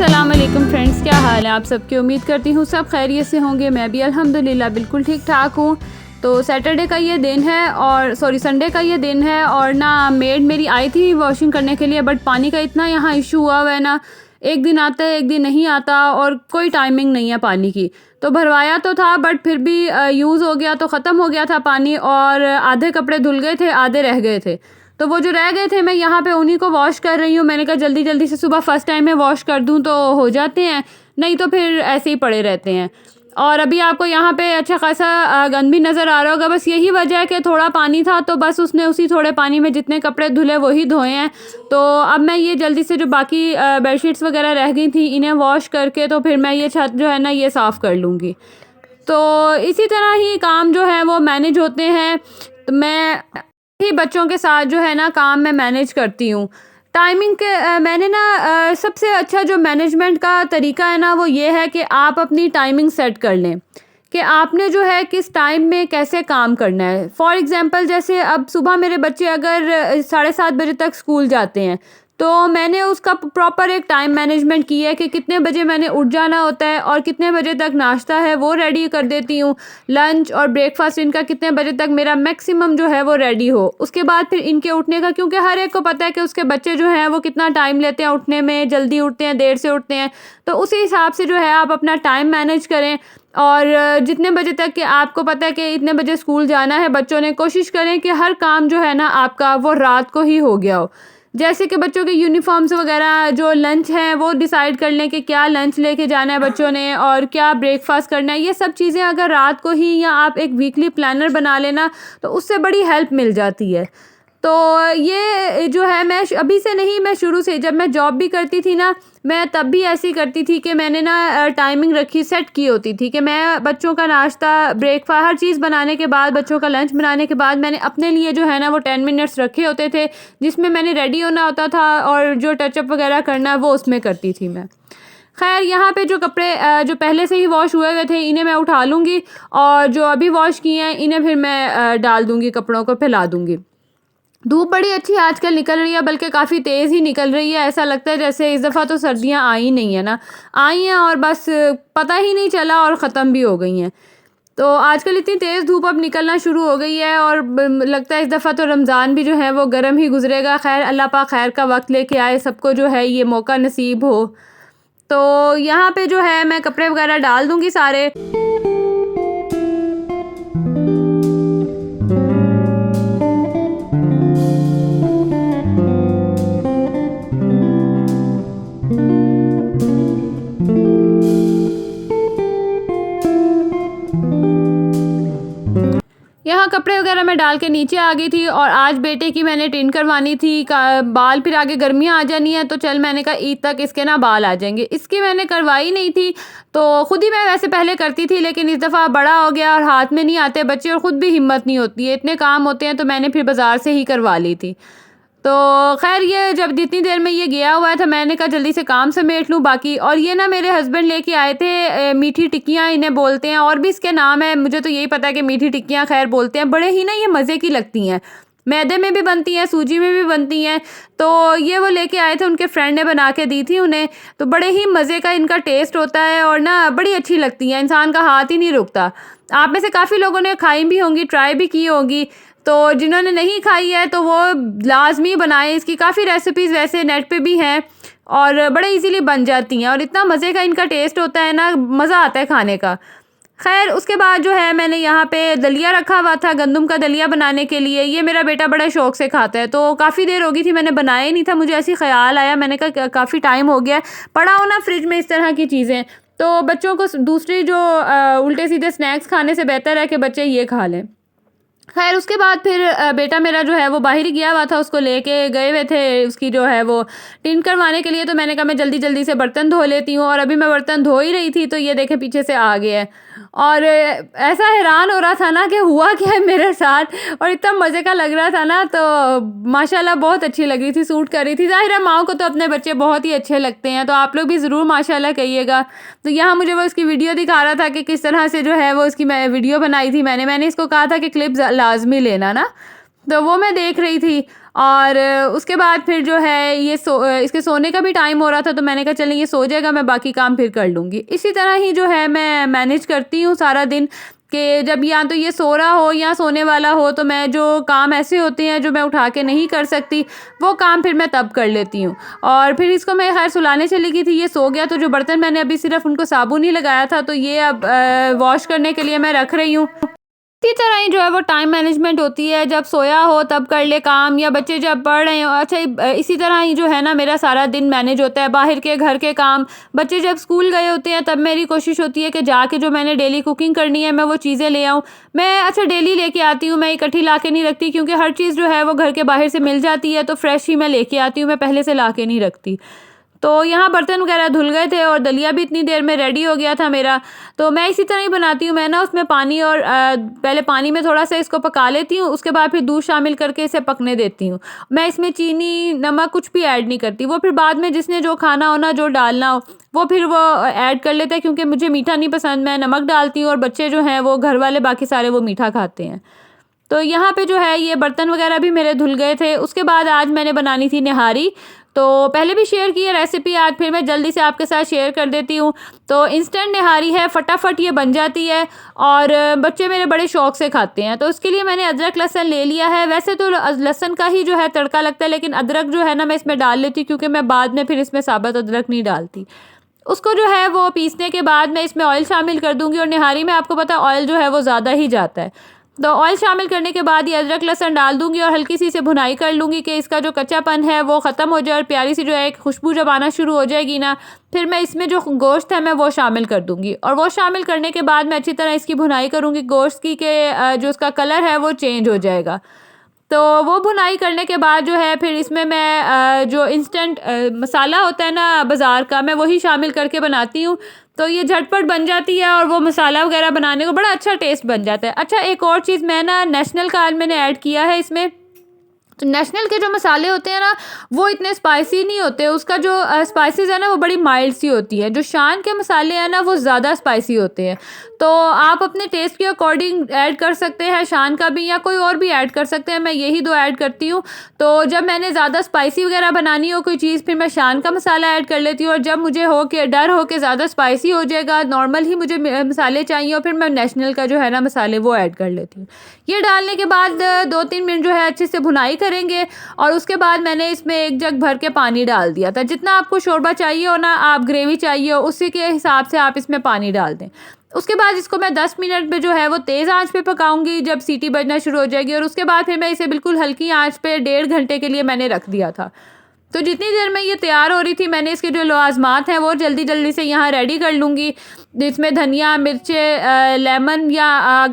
अस्सलाम वालेकुम फ्रेंड्स, क्या हाल है आप सबकी। उम्मीद करती हूँ सब खैरियत से होंगे। मैं भी अल्हम्दुलिल्लाह बिल्कुल ठीक ठाक हूँ। तो सैटरडे का ये दिन है और संडे का ये दिन है और ना मेड मेरी आई थी वॉशिंग करने के लिए, बट पानी का इतना यहाँ इशू हुआ है ना, एक दिन आता है एक दिन नहीं आता और कोई टाइमिंग नहीं है पानी की। तो भरवाया तो था बट फिर भी यूज़ हो गया तो ख़त्म हो गया था पानी, और आधे कपड़े धुल गए थे आधे रह गए थे। तो वो जो रह गए थे मैं यहाँ पे उन्हीं को वॉश कर रही हूँ। मैंने कहा जल्दी जल्दी से सुबह फर्स्ट टाइम में वॉश कर दूँ तो हो जाते हैं, नहीं तो फिर ऐसे ही पड़े रहते हैं। और अभी आपको यहाँ पे अच्छा खासा गंद भी नज़र आ रहा होगा। बस यही वजह है कि थोड़ा पानी था तो बस उसने उसी थोड़े पानी में जितने कपड़े धुले वही धोए हैं। तो अब मैं ये जल्दी से जो बाकी बेडशीट्स वगैरह रह गई थी इन्हें वॉश करके तो फिर मैं ये छत जो है ना ये साफ़ कर लूँगी। तो इसी तरह ही काम जो है वो मैनेज होते हैं। तो मैं ही बच्चों के साथ जो है ना काम मैं मैनेज करती हूँ। टाइमिंग के मैंने ना सबसे अच्छा जो मैनेजमेंट का तरीका है ना वो ये है कि आप अपनी टाइमिंग सेट कर लें कि आपने जो है किस टाइम में कैसे काम करना है। फॉर एग्ज़ाम्पल जैसे अब सुबह मेरे बच्चे अगर 7:30 बजे तक स्कूल जाते हैं तो मैंने उसका प्रॉपर एक टाइम मैनेजमेंट की है कि कितने बजे मैंने उठ जाना होता है और कितने बजे तक नाश्ता है वो रेडी कर देती हूँ। लंच और ब्रेकफास्ट इनका कितने बजे तक मेरा मैक्सिमम जो है वो रेडी हो। उसके बाद फिर इनके उठने का, क्योंकि हर एक को पता है कि उसके बच्चे जो हैं वो कितना टाइम लेते हैं उठने में, जल्दी उठते हैं देर से उठते हैं। तो उसी हिसाब से जो है आप अपना टाइम मैनेज करें। और जितने बजे तक कि आपको पता है कि इतने बजे स्कूल जाना है बच्चों ने, कोशिश करें कि हर काम जो है ना आपका वो रात को ही हो गया हो। जैसे कि बच्चों के यूनिफॉर्म्स वगैरह, जो लंच हैं वो डिसाइड कर लें कि क्या लंच लेके जाना है बच्चों ने और क्या ब्रेकफास्ट करना है। ये सब चीज़ें अगर रात को ही या आप एक वीकली प्लानर बना लेना तो उससे बड़ी हेल्प मिल जाती है। तो ये जो है मैं अभी से नहीं, मैं शुरू से जब मैं जॉब भी करती थी ना मैं तब भी ऐसी करती थी कि मैंने ना टाइमिंग रखी सेट की होती थी कि मैं बच्चों का नाश्ता ब्रेकफास्ट हर चीज़ बनाने के बाद, बच्चों का लंच बनाने के बाद मैंने अपने लिए जो है ना वो 10 मिनट्स रखे होते थे जिसमें मैंने रेडी होना होता था और जो टचअप वगैरह करना वो उसमें करती थी मैं। खैर यहाँ पे जो कपड़े जो पहले से ही वॉश हुए हुए थे इन्हें मैं उठा लूँगी और जो अभी वॉश किए हैं इन्हें फिर मैं डाल दूँगी, कपड़ों को फैला दूँगी। धूप बड़ी अच्छी आजकल निकल रही है, बल्कि काफ़ी तेज़ ही निकल रही है। ऐसा लगता है जैसे इस दफ़ा तो सर्दियाँ आई नहीं है ना, आई हैं और बस पता ही नहीं चला और ख़त्म भी हो गई हैं। तो आजकल इतनी तेज़ धूप अब निकलना शुरू हो गई है और लगता है इस दफ़ा तो रमज़ान भी जो है वो गर्म ही गुजरेगा। खैर अल्लाह पाक खैर का वक्त लेके आए, सबको जो है ये मौका नसीब हो। तो यहाँ पे जो है मैं कपड़े वगैरह डाल दूँगी सारे। यहाँ कपड़े वगैरह मैं डाल के नीचे आ गई थी और आज बेटे की मैंने टिन करवानी थी बाल, फिर आगे गर्मियाँ आ जानी है तो चल मैंने कहा ईद तक इसके ना बाल आ जाएंगे। इसकी मैंने करवाई नहीं थी, तो ख़ुद ही मैं वैसे पहले करती थी लेकिन इस दफ़ा बड़ा हो गया और हाथ में नहीं आते बच्चे और ख़ुद भी हिम्मत नहीं होती है, इतने काम होते हैं, तो मैंने फिर बाज़ार से ही करवा ली थी। तो खैर ये जब जितनी देर में ये गया हुआ था मैंने कहा जल्दी से काम समेट लूँ बाकी। और ये ना मेरे हस्बैंड लेके आए थे मीठी टिक्कियाँ इन्हें बोलते हैं, और भी इसके नाम है, मुझे तो यही पता है कि मीठी टिक्कियाँ खैर बोलते हैं। बड़े ही ना ये मज़े की लगती हैं, मैदे में भी बनती हैं सूजी में भी बनती हैं। तो ये वो लेके आए थे, उनके फ्रेंड ने बना के दी थी उन्हें, तो बड़े ही मज़े का इनका टेस्ट होता है और ना बड़ी अच्छी लगती हैं, इंसान का हाथ ही नहीं रुकता। आप में से काफ़ी लोगों ने खाई भी होंगी, ट्राई भी की होंगी, तो जिन्होंने नहीं खाई है तो वो लाजमी बनाएं। इसकी काफ़ी रेसिपीज़ वैसे नेट पे भी हैं और बड़े इजीली बन जाती हैं और इतना मज़े का इनका टेस्ट होता है ना, मज़ा आता है खाने का। खैर उसके बाद जो है मैंने यहाँ पे दलिया रखा हुआ था, गंदम का दलिया बनाने के लिए। ये मेरा बेटा बड़े शौक़ से खाता है, तो काफ़ी देर हो गई थी मैंने बनाया ही नहीं था, मुझे ऐसी ख्याल आया, मैंने कहा काफ़ी टाइम हो गया है, पड़ा हो ना फ्रिज में इस तरह की चीज़ें, तो बच्चों को दूसरी जो उल्टे सीधे स्नैक्स खाने से बेहतर है कि बच्चे ये खा लें। खैर उसके बाद फिर बेटा मेरा जो है वो बाहर ही गया हुआ था, उसको लेके गए हुए थे उसकी जो है वो टिन करवाने के लिए। तो मैंने कहा मैं जल्दी जल्दी से बर्तन धो लेती हूँ, और अभी मैं बर्तन धो ही रही थी तो ये देखें पीछे से आ गया है। और ऐसा हैरान हो रहा था ना कि हुआ क्या है मेरे साथ, और इतना मज़े का लग रहा था ना, तो माशाल्लाह बहुत अच्छी लग रही थी, सूट कर रही थी। ज़ाहिर है माँ को तो अपने बच्चे बहुत ही अच्छे लगते हैं, तो आप लोग भी ज़रूर माशाल्लाह कहिएगा। तो यहाँ मुझे वो उसकी वीडियो दिखा रहा था कि किस तरह से जो है वो उसकी मैं वीडियो बनाई थी, मैंने इसको कहा था कि क्लिप लाजमी लेना ना, तो वो मैं देख रही थी। और उसके बाद फिर जो है ये इसके सोने का भी टाइम हो रहा था, तो मैंने कहा चलें ये सो जाएगा, मैं बाकी काम फिर कर लूँगी। इसी तरह ही जो है मैं मैनेज करती हूँ सारा दिन, कि जब या तो ये सो रहा हो या सोने वाला हो, तो मैं जो काम ऐसे होते हैं जो मैं उठा के नहीं कर सकती, वो काम फिर मैं तब कर लेती हूँ। और फिर इसको मैं खैर सुलाने चली गई थी, ये सो गया, तो जो बर्तन मैंने अभी सिर्फ उनको साबुन ही लगाया था, तो ये अब वॉश करने के लिए मैं रख रही हूँ। इसी तरह ही जो है वो टाइम मैनेजमेंट होती है, जब सोया हो तब कर ले काम, या बच्चे जब पढ़ रहे हो। अच्छा, इसी तरह ही जो है ना मेरा सारा दिन मैनेज होता है, बाहर के घर के काम। बच्चे जब स्कूल गए होते हैं तब मेरी कोशिश होती है कि जाके जो मैंने डेली कुकिंग करनी है मैं वो चीज़ें ले आऊँ। मैं अच्छा डेली लेके आती हूँ, मैं इकट्ठी ला के नहीं रखती, क्योंकि हर चीज़ जो है वो घर के बाहर से मिल जाती है, तो फ्रेश ही मैं लेके आती हूँ, मैं पहले से ला के नहीं रखती। तो यहाँ बर्तन वगैरह धुल गए थे और दलिया भी इतनी देर में रेडी हो गया था मेरा। तो मैं इसी तरह ही बनाती हूँ, मैं ना उसमें पानी और पहले पानी में थोड़ा सा इसको पका लेती हूँ, उसके बाद फिर दूध शामिल करके इसे पकने देती हूँ। मैं इसमें चीनी नमक कुछ भी ऐड नहीं करती, वो फिर बाद में जिसने जो खाना हो ना, जो डालना हो वो फिर वो ऐड कर लेते हैं, क्योंकि मुझे मीठा नहीं पसंद, मैं नमक डालती हूँ और बच्चे जो हैं वो घर वाले बाकी सारे वो मीठा खाते हैं। तो यहाँ पे जो है ये बर्तन वगैरह भी मेरे धुल गए थे। उसके बाद आज मैंने बनानी थी निहारी, तो पहले भी शेयर की है रेसिपी, आज फिर मैं जल्दी से आपके साथ शेयर कर देती हूँ। तो इंस्टेंट निहारी है, फटाफट ये बन जाती है और बच्चे मेरे बड़े शौक से खाते हैं। तो उसके लिए मैंने अदरक लहसुन ले लिया है। वैसे तो लहसुन का ही जो है तड़का लगता है, लेकिन अदरक जो है ना मैं इसमें डाल लेती हूँ, क्योंकि मैं बाद में फिर इसमें साबुत अदरक नहीं डालती। उसको जो है वो पीसने के बाद मैं इसमें ऑयल शामिल कर दूंगी, और निहारी में आपको पता ऑयल जो है वो ज़्यादा ही जाता है। तो ऑयल शामिल करने के बाद ये अदरक लहसुन डाल दूंगी और हल्की सी इसे भुनाई कर लूँगी कि इसका जो कच्चापन है वो ख़त्म हो जाए, और प्यारी सी जो है एक खुशबू जब आना शुरू हो जाएगी ना, फिर मैं इसमें जो गोश्त है मैं वो शामिल कर दूंगी। और वो शामिल करने के बाद मैं अच्छी तरह इसकी भुनाई करूँगी गोश्त की, कि जो उसका कलर है वो चेंज हो जाएगा। तो वो भुनाई करने के बाद जो है फिर इसमें मैं जो इंस्टेंट मसाला होता है ना बाज़ार का, मैं वही शामिल करके बनाती हूँ। तो ये झटपट बन जाती है और वो मसाला वगैरह बनाने को बड़ा अच्छा टेस्ट बन जाता है। अच्छा, एक और चीज़ मैं ना नेशनल का आज मैंने ऐड किया है इसमें। तो नेशनल के जो मसाले होते हैं ना वो इतने स्पाइसी नहीं होते, उसका जो स्पाइसेस है ना वो बड़ी माइल्ड सी होती है। जो शान के मसाले हैं ना वो ज़्यादा स्पाइसी होते हैं। तो आप अपने टेस्ट के अकॉर्डिंग ऐड कर सकते हैं, शान का भी या कोई और भी ऐड कर सकते हैं। मैं यही दो ऐड करती हूँ। तो जब मैंने ज़्यादा स्पाइसी वगैरह बनानी हो कोई चीज़, फिर मैं शान का मसाला ऐड कर लेती हूँ। और जब मुझे हो के डर हो के ज़्यादा स्पाइसी हो जाएगा, नॉर्मल ही मुझे मसाले चाहिए, और फिर मैं नेशनल का जो है ना मसाले वो ऐड कर लेती हूँ। ये डालने के बाद 2-3 मिनट जो है अच्छे से भुनाई करेंगे, और उसके बाद मैंने इसमें 1 जग भर के पानी डाल दिया था। जितना आपको शोरबा चाहिए हो ना, आप ग्रेवी चाहिए हो, उसी के हिसाब से आप इसमें पानी डाल दें। उसके बाद इसको मैं 10 मिनट पे जो है वो तेज़ आंच पे पकाऊंगी, जब सीटी बजना शुरू हो जाएगी। और उसके बाद फिर मैं इसे बिल्कुल हल्की आंच पे 1.5 घंटे के लिए मैंने रख दिया था। तो जितनी देर में ये तैयार हो रही थी, मैंने इसके जो लवाजमात हैं वो जल्दी जल्दी से यहाँ रेडी कर लूँगी। जिसमें धनिया, मिर्चें, लेमन, या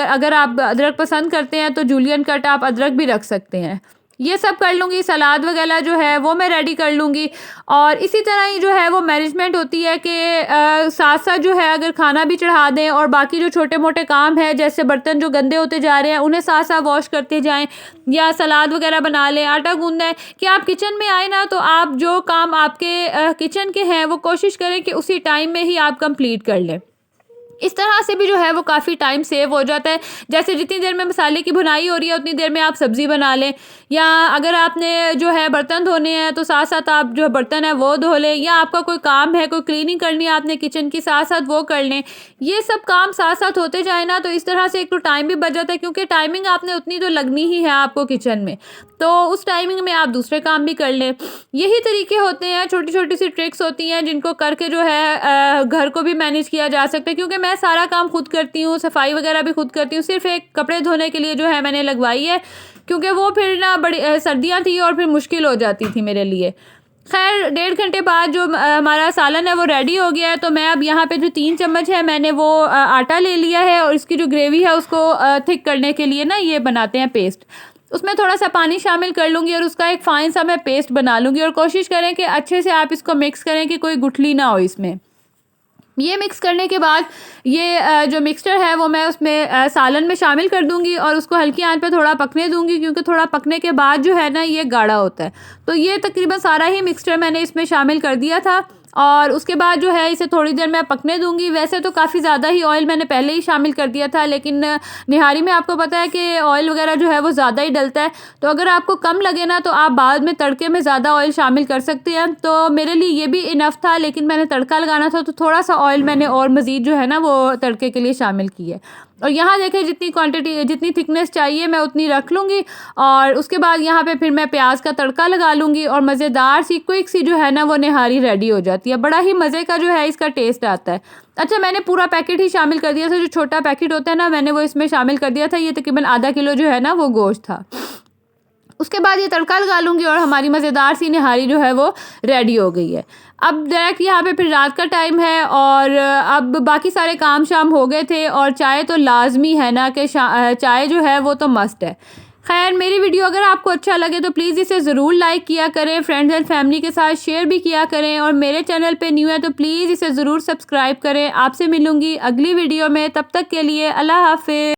अगर आप अदरक पसंद करते हैं तो जूलियन कट आप अदरक भी रख सकते हैं। ये सब कर लूँगी। सलाद वगैरह जो है वो मैं रेडी कर लूँगी। और इसी तरह ही जो है वो मैनेजमेंट होती है कि साथ साथ जो है अगर खाना भी चढ़ा दें, और बाकी जो छोटे मोटे काम है जैसे बर्तन जो गंदे होते जा रहे हैं उन्हें साथ साथ वॉश करते जाएं, या सलाद वगैरह बना लें, आटा गूंदना है। कि आप किचन में आए ना, तो आप जो काम आपके किचन के हैं वो कोशिश करें कि उसी टाइम में ही आप कंप्लीट कर लें। इस तरह से भी जो है वो काफ़ी टाइम सेव हो जाता है। जैसे जितनी देर में मसाले की भुनाई हो रही है उतनी देर में आप सब्ज़ी बना लें, या अगर आपने जो है बर्तन धोने हैं तो साथ साथ आप जो बर्तन है वो धो लें, या आपका कोई काम है, कोई क्लीनिंग करनी है आपने किचन की, साथ साथ वो कर लें। ये सब काम साथ साथ होते जाए ना, तो इस तरह से एक तो टाइम भी बच जाता है, क्योंकि टाइमिंग आपने उतनी तो लगनी ही है आपको किचन में, तो उस टाइमिंग में आप दूसरे काम भी कर लें। यही तरीके होते हैं, छोटी छोटी सी ट्रिक्स होती हैं जिनको करके जो है घर को भी मैनेज किया जा सकता है। क्योंकि मैं सारा काम खुद करती हूँ, सफाई वगैरह भी खुद करती हूँ। सिर्फ एक कपड़े धोने के लिए जो है मैंने लगवाई है, क्योंकि वो फिर ना बड़ी सर्दियाँ थी और फिर मुश्किल हो जाती थी मेरे लिए। खैर 1.5 घंटे बाद जो हमारा सालन है वो रेडी हो गया है। तो मैं अब यहाँ पे जो 3 चम्मच है मैंने वो आटा ले लिया है, और इसकी जो ग्रेवी है उसको थिक करने के लिए ना ये बनाते हैं पेस्ट। उसमें थोड़ा सा पानी शामिल कर लूँगी और उसका एक फ़ाइन सा मैं पेस्ट बना लूँगी। और कोशिश करें कि अच्छे से आप इसको मिक्स करें कि कोई गुठली ना हो इसमें। ये मिक्स करने के बाद ये जो मिक्सचर है वो मैं उसमें सालन में शामिल कर दूंगी, और उसको हल्की आंच पे थोड़ा पकने दूंगी, क्योंकि थोड़ा पकने के बाद जो है ना ये गाढ़ा होता है। तो ये तकरीबन सारा ही मिक्सचर मैंने इसमें शामिल कर दिया था। और उसके बाद जो है इसे थोड़ी देर मैं पकने दूँगी। वैसे तो काफ़ी ज़्यादा ही ऑयल मैंने पहले ही शामिल कर दिया था, लेकिन निहारी में आपको पता है कि ऑयल वगैरह जो है वो ज़्यादा ही डलता है, तो अगर आपको कम लगे ना तो आप बाद में तड़के में ज़्यादा ऑयल शामिल कर सकते हैं। तो मेरे लिए ये भी इनफ था, लेकिन मैंने तड़का लगाना था तो थोड़ा सा ऑयल मैंने और मज़ीद जो है ना वो तड़के के लिए शामिल की है। और यहाँ देखें जितनी क्वांटिटी जितनी थिकनेस चाहिए मैं उतनी रख लूँगी, और उसके बाद यहाँ पे फिर मैं प्याज का तड़का लगा लूँगी और मज़ेदार सी क्विक सी जो है ना वो निहारी रेडी हो जाती है। बड़ा ही मज़े का जो है इसका टेस्ट आता है। अच्छा, मैंने पूरा पैकेट ही शामिल कर दिया था, जो छोटा पैकेट होता है ना मैंने वो इसमें शामिल कर दिया था। ये तकरीबन आधा किलो जो है ना वो गोश्त था। उसके बाद ये तड़का लगा लूँगी और हमारी मज़ेदार सी निहारी जो है वो रेडी हो गई है। अब डायरेक्ट यहाँ पे फिर रात का टाइम है और अब बाकी सारे काम शाम हो गए थे, और चाय तो लाजमी है ना कि चाय जो है वो तो मस्ट है। खैर, मेरी वीडियो अगर आपको अच्छा लगे तो प्लीज़ इसे ज़रूर लाइक किया करें, फ्रेंड्स एंड फैमिली के साथ शेयर भी किया करें, और मेरे चैनल पे न्यू है तो प्लीज़ इसे ज़रूर सब्सक्राइब करें। आपसे मिलूँगी अगली वीडियो में, तब तक के लिए अल्लाह हाफ़िज़।